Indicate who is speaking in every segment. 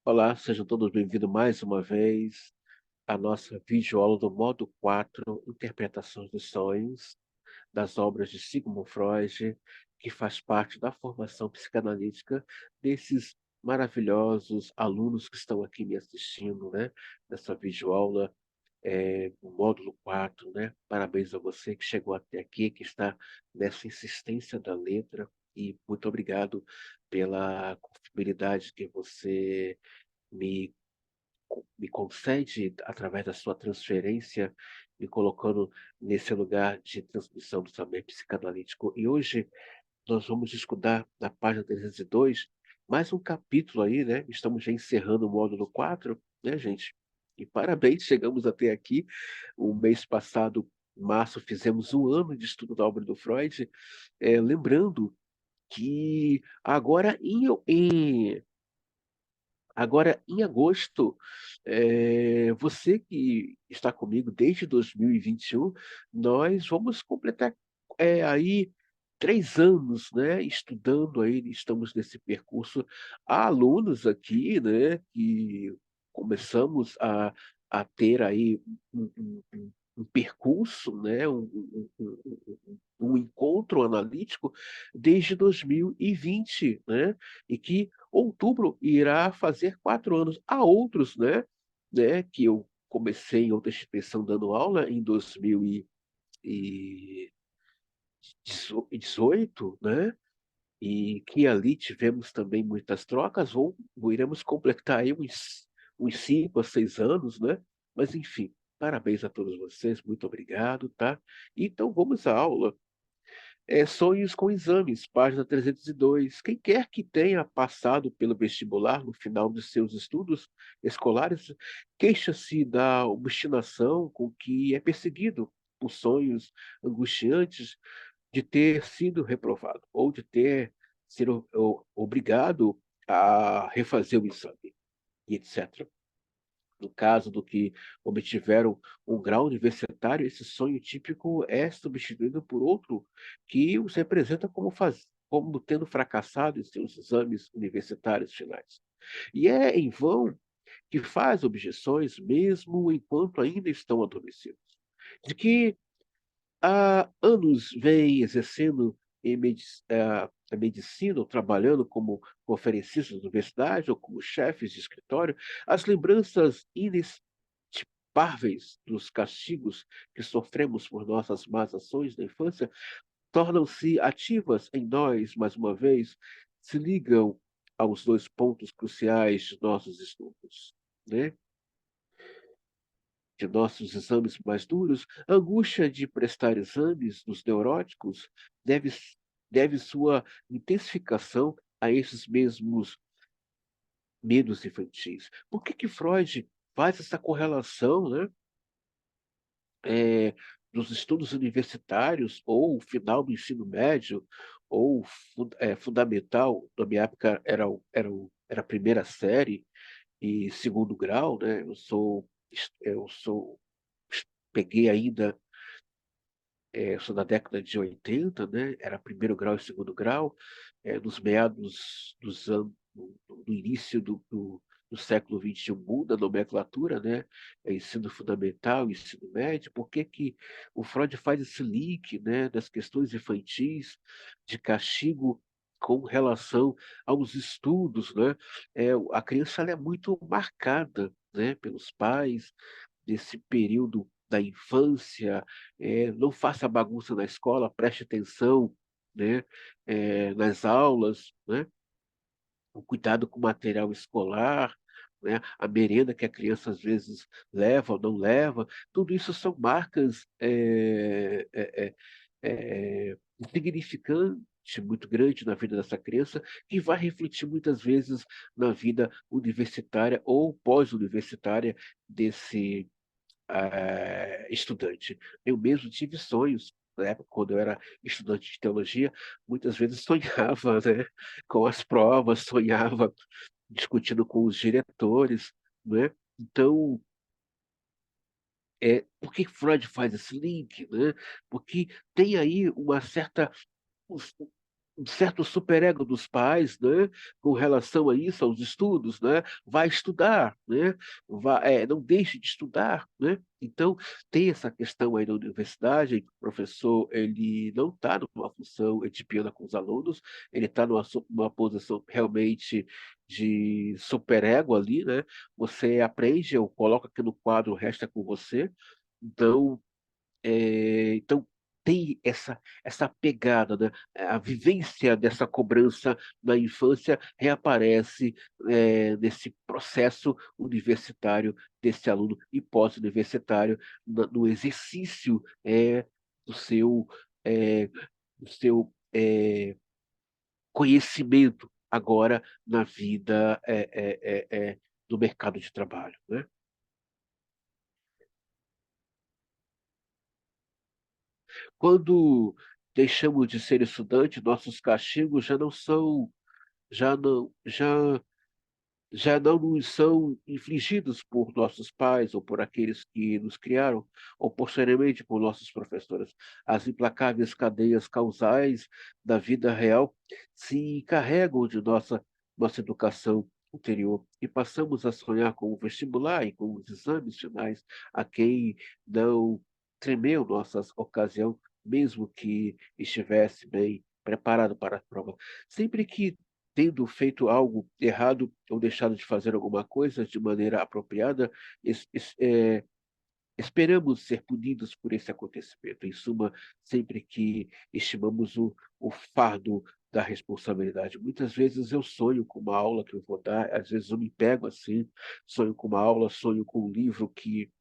Speaker 1: Olá, sejam todos bem-vindos mais uma vez à nossa videoaula do módulo 4, Interpretações dos Sonhos, das obras de Sigmund Freud, que faz parte da formação psicanalítica desses maravilhosos alunos que estão aqui me assistindo, né, nessa videoaula, no módulo 4, né? Parabéns a você que chegou até aqui, que está nessa insistência da letra, e muito obrigado pela confiabilidade que você me me concede, através da sua transferência, me colocando nesse lugar de transmissão do saber psicanalítico. E hoje nós vamos estudar na página 302 mais um capítulo aí, né? Estamos já encerrando o módulo 4, né, gente? E parabéns, chegamos até aqui. O mês passado, março, fizemos um ano de estudo da obra do Freud. Lembrando que agora, em agosto, você que está comigo desde 2021, nós vamos completar aí 3 anos, né, estudando aí, estamos nesse percurso. Há alunos aqui, né, que começamos a ter aí um percurso, né, um encontro analítico desde 2020, né, e que outubro irá fazer 4 anos. Há outros, que eu comecei em outra instituição dando aula em 2018, né? E que ali tivemos também muitas trocas, iremos completar aí uns 5 a 6 anos, né? Mas enfim, parabéns a todos vocês, muito obrigado, tá? Então vamos à aula. Sonhos com exames, página 302. Quem quer que tenha passado pelo vestibular no final de seus estudos escolares, queixa-se da obstinação com que é perseguido por sonhos angustiantes de ter sido reprovado ou de ter sido obrigado a refazer o exame, e etc. No caso do que obtiveram um grau universitário, esse sonho típico é substituído por outro que os representa como tendo fracassado em seus exames universitários finais. E é em vão que faz objeções, mesmo enquanto ainda estão adormecidos. De que há anos vem exercendo a medicina, ou trabalhando como conferencistas de universidade ou como chefes de escritório, as lembranças inexpáveis dos castigos que sofremos por nossas más ações na infância tornam-se ativas em nós, mais uma vez, se ligam aos dois pontos cruciais de nossos estudos, né? De nossos exames mais duros, a angústia de prestar exames dos neuróticos deve, deve sua intensificação a esses mesmos medos infantis. Por que que Freud faz essa correlação, né, eh, dos estudos universitários ou final do ensino médio ou fundamental? Na minha época era a primeira série e segundo grau, né? Eu peguei ainda, sou da década de 80, né? Era primeiro grau e segundo grau, nos meados dos anos, no início do século XXI, muda a nomenclatura, né? Ensino fundamental, ensino médio. Por que que o Freud faz esse link, né, das questões infantis, de castigo com relação aos estudos, né? A criança ela é muito marcada, né, pelos pais, desse período da infância. Não faça bagunça na escola, preste atenção, né, nas aulas, né, o cuidado com o material escolar, né, a merenda que a criança às vezes leva ou não leva, tudo isso são marcas significante muito grande na vida dessa criança, que vai refletir muitas vezes na vida universitária ou pós-universitária desse estudante. Eu mesmo tive sonhos, na época, quando eu era estudante de teologia, muitas vezes sonhava, né, com as provas, sonhava discutindo com os diretores, né? Então, por que Freud faz esse link, né? Porque tem aí uma certa um certo superego dos pais, né, com relação a isso, aos estudos, né, vai estudar, né, não deixe de estudar, né. Então, tem essa questão aí da universidade, em que o professor ele não está numa função edipiana com os alunos, ele está numa posição realmente de superego ali, né, você aprende, eu coloco aqui no quadro, o resto é com você, então então tem essa pegada, né? A vivência dessa cobrança na infância reaparece nesse processo universitário desse aluno e pós-universitário no exercício do seu eh, do seu conhecimento agora na vida do mercado de trabalho, né? Quando deixamos de ser estudante, nossos castigos já não, já, já não nos são infligidos por nossos pais ou por aqueles que nos criaram, ou posteriormente por nossos professores. As implacáveis cadeias causais da vida real se encarregam de nossa educação anterior e passamos a sonhar com o vestibular e com os exames finais a quem não tremeu nossa ocasião, mesmo que estivesse bem preparado para a prova. Sempre que tendo feito algo errado ou deixado de fazer alguma coisa de maneira apropriada, esperamos ser punidos por esse acontecimento. Em suma, sempre que estimamos o fardo da responsabilidade. Muitas vezes eu sonho com uma aula que eu vou dar, às vezes eu me pego assim, sonho com uma aula, sonho com um livro que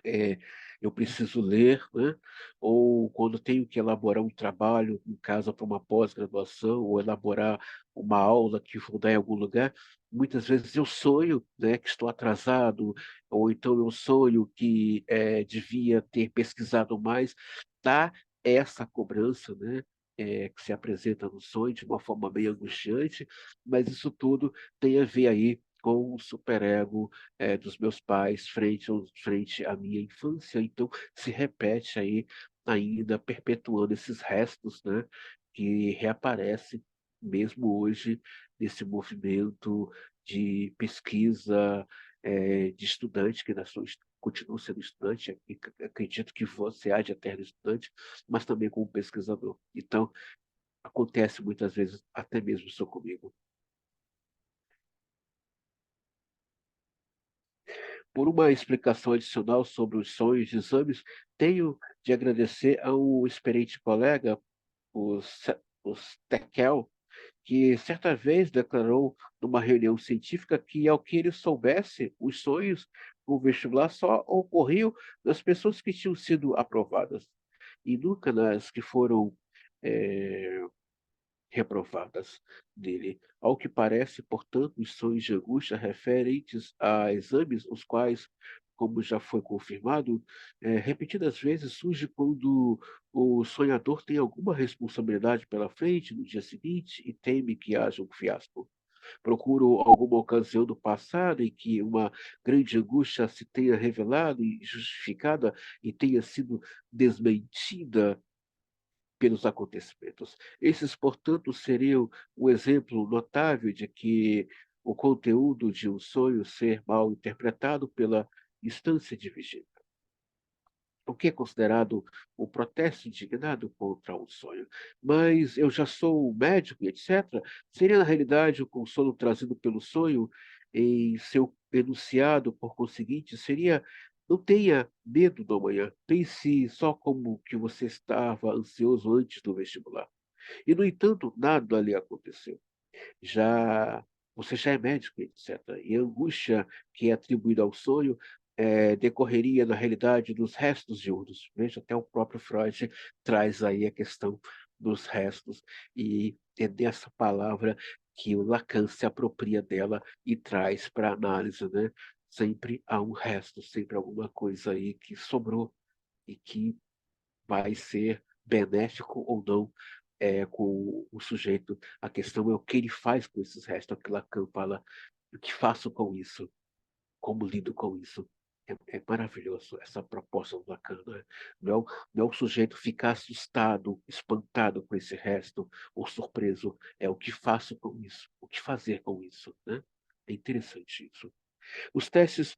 Speaker 1: é, eu preciso ler, né? Ou quando tenho que elaborar um trabalho em casa para uma pós-graduação, ou elaborar uma aula que vou dar em algum lugar, muitas vezes eu sonho, né, que estou atrasado, ou então eu sonho que devia ter pesquisado mais, tá essa cobrança, né? Que se apresenta no sonho de uma forma meio angustiante, mas isso tudo tem a ver aí com o superego dos meus pais frente à minha infância. Então, se repete aí, ainda perpetuando esses restos, né, que reaparecem mesmo hoje nesse movimento de pesquisa de estudante, que ainda continuo sendo estudante, e acredito que você há de eterno estudante, mas também como pesquisador. Então, acontece muitas vezes, até mesmo isso comigo. Por uma explicação adicional sobre os sonhos e exames, tenho de agradecer a um experiente colega, o Tekel, que certa vez declarou numa reunião científica que, ao que ele soubesse, os sonhos no vestibular só ocorriam nas pessoas que tinham sido aprovadas, e nunca nas que foram eh, reprovadas dele. Ao que parece, portanto, os sonhos de angústia referentes a exames, os quais, como já foi confirmado, repetidas vezes surge quando o sonhador tem alguma responsabilidade pela frente no dia seguinte e teme que haja um fiasco. Procuro alguma ocasião do passado em que uma grande angústia se tenha revelado e justificada e tenha sido desmentida pelos acontecimentos. Esses, portanto, seriam um exemplo notável de que o conteúdo de um sonho ser mal interpretado pela instância de vigília. O que é considerado um protesto indignado contra um sonho. Mas eu já sou médico e etc. Seria, na realidade, o consolo trazido pelo sonho em seu enunciado, por conseguinte, seria: não tenha medo do amanhã. Pense só como que você estava ansioso antes do vestibular. E, no entanto, nada lhe aconteceu. Já você já é médico, etc. E a angústia que é atribuída ao sonho decorreria, na realidade, dos restos diurnos. Veja, até o próprio Freud traz aí a questão dos restos, e é dessa palavra que o Lacan se apropria dela e traz para análise, né? Sempre há um resto, sempre alguma coisa aí que sobrou e que vai ser benéfico ou não com o sujeito. A questão é o que ele faz com esses restos, é o que Lacan fala, o que faço com isso, como lido com isso. É maravilhoso essa proposta do Lacan, né? Não é o sujeito ficar assustado, espantado com esse resto, ou surpreso. É o que faço com isso, o que fazer com isso, né? É interessante isso. Os testes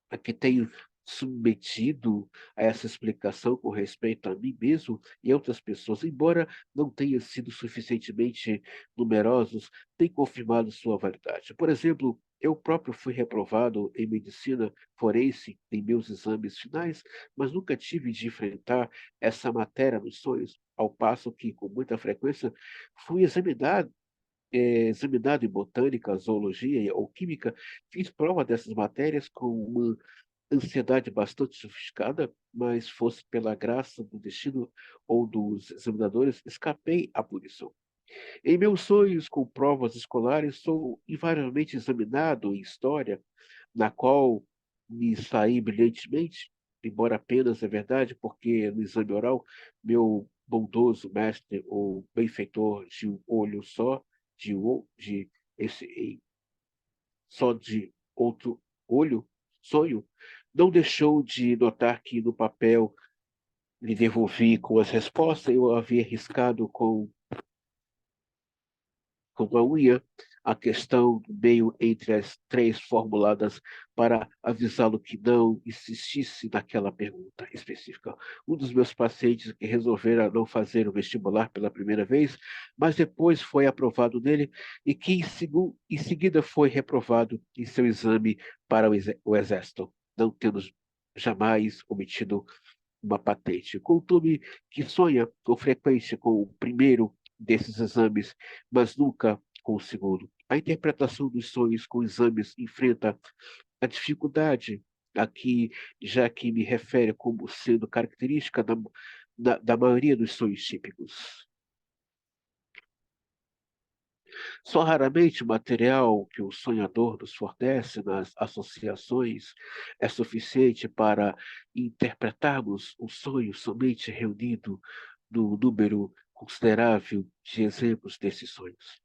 Speaker 1: a que tenho submetido a essa explicação com respeito a mim mesmo e outras pessoas, embora não tenham sido suficientemente numerosos, têm confirmado sua validade. Por exemplo, eu próprio fui reprovado em medicina forense em meus exames finais, mas nunca tive de enfrentar essa matéria nos sonhos, ao passo que, com muita frequência, fui examinado em botânica, zoologia ou química, fiz prova dessas matérias com uma ansiedade bastante sofisticada, mas fosse pela graça do destino ou dos examinadores, escapei à punição. Em meus sonhos com provas escolares, sou invariavelmente examinado em história, na qual me saí brilhantemente, embora apenas é verdade, porque no exame oral, meu bondoso mestre ou benfeitor de um olho só, de esse só de outro olho, sonho, não deixou de notar que no papel lhe devolvi com as respostas, eu havia riscado com a unha a questão do meio entre as três formuladas para avisá-lo que não insistisse naquela pergunta específica. Um dos meus pacientes que resolvera não fazer o vestibular pela primeira vez, mas depois foi aprovado nele e que em seguida foi reprovado em seu exame para o Exército, não tendo jamais obtido uma patente. Contudo, que sonha com frequência com o primeiro desses exames, mas nunca com o segundo. A interpretação dos sonhos com exames enfrenta a dificuldade aqui, já que me refere como sendo característica da maioria dos sonhos típicos. Só raramente o material que o sonhador nos fornece nas associações é suficiente para interpretarmos o sonho somente reunido no número considerável de exemplos desses sonhos.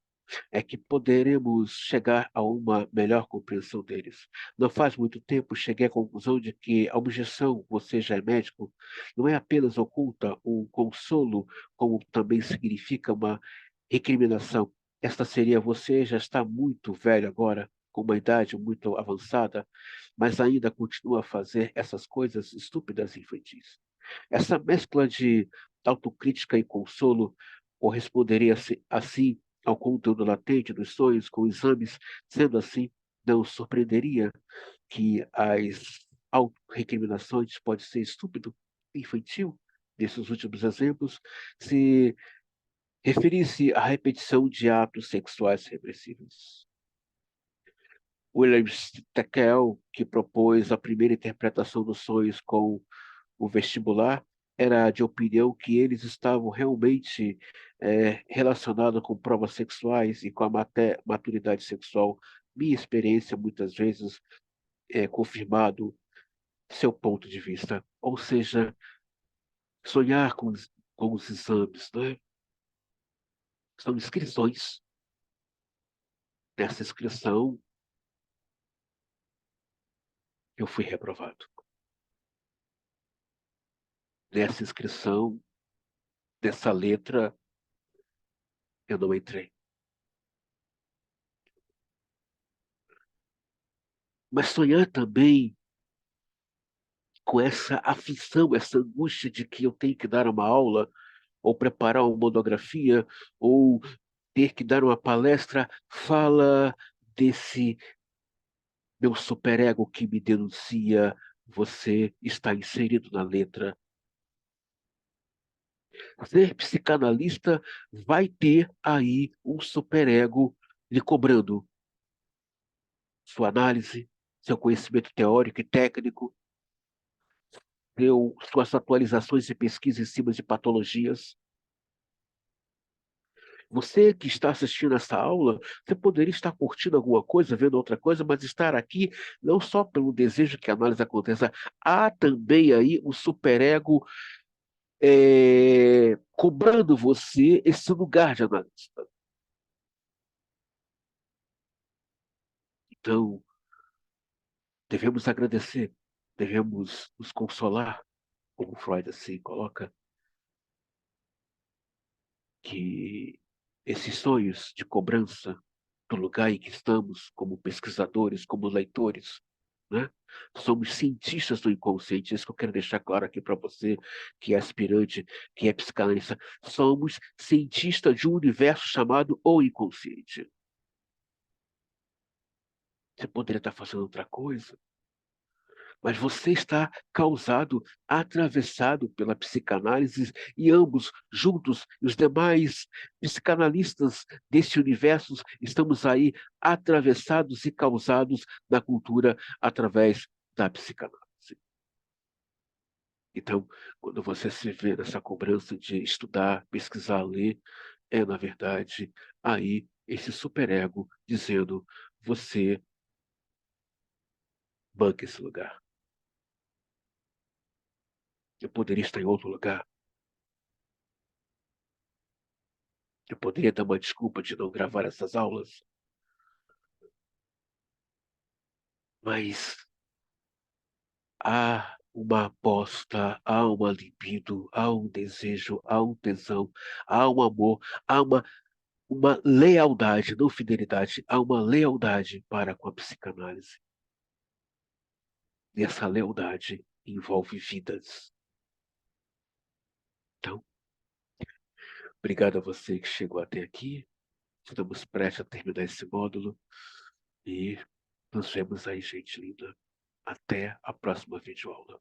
Speaker 1: É que poderemos chegar a uma melhor compreensão deles. Não faz muito tempo cheguei à conclusão de que a objeção, você já é médico, não é apenas oculta um consolo, como também significa uma recriminação. Esta seria: você já está muito velho agora, com uma idade muito avançada, mas ainda continua a fazer essas coisas estúpidas e infantis. Essa mescla de autocrítica e consolo corresponderia assim ao conteúdo latente dos sonhos com exames. Sendo assim, não surpreenderia que as autorrecriminações podem ser estúpido e infantil, desses últimos exemplos, se referisse à repetição de atos sexuais repressivos. William Steckel, que propôs a primeira interpretação dos sonhos com o vestibular, era de opinião que eles estavam realmente relacionados com provas sexuais e com a maturidade sexual. Minha experiência, muitas vezes, confirmado seu ponto de vista. Ou seja, sonhar com os exames, né? São inscrições. Nessa inscrição, eu fui reprovado. Nessa inscrição, nessa letra, eu não entrei. Mas sonhar também com essa aflição, essa angústia de que eu tenho que dar uma aula, ou preparar uma monografia, ou ter que dar uma palestra, fala desse meu superego que me denuncia. Você está inserido na letra. Ser psicanalista vai ter aí um superego lhe cobrando sua análise, seu conhecimento teórico e técnico, suas atualizações e pesquisas em cima de patologias. Você que está assistindo essa aula, você poderia estar curtindo alguma coisa, vendo outra coisa, mas estar aqui não só pelo desejo que a análise aconteça, há também aí o superego cobrando você esse lugar de analista. Então, Devemos agradecer, devemos nos consolar, como Freud assim coloca, que esses sonhos de cobrança do lugar em que estamos, como pesquisadores, como leitores, né? Somos cientistas do inconsciente, isso que eu quero deixar claro aqui para você, que é aspirante, que é psicanalista. Somos cientistas de um universo chamado o inconsciente. Você poderia estar fazendo outra coisa, mas você está causado, atravessado pela psicanálise, e ambos juntos, e os demais psicanalistas desse universo, estamos aí atravessados e causados na cultura através da psicanálise. Então, quando você se vê nessa cobrança de estudar, pesquisar, ler, é, na verdade, aí esse superego dizendo: você banca esse lugar. Eu poderia estar em outro lugar. Eu poderia dar uma desculpa de não gravar essas aulas, mas há uma aposta, há uma libido, há um desejo, há um tesão, há um amor, há uma lealdade, não fidelidade, há uma lealdade para com a psicanálise. E essa lealdade envolve vidas. Então, obrigado a você que chegou até aqui. Estamos prestes a terminar esse módulo e nos vemos aí, gente linda. Até a próxima videoaula.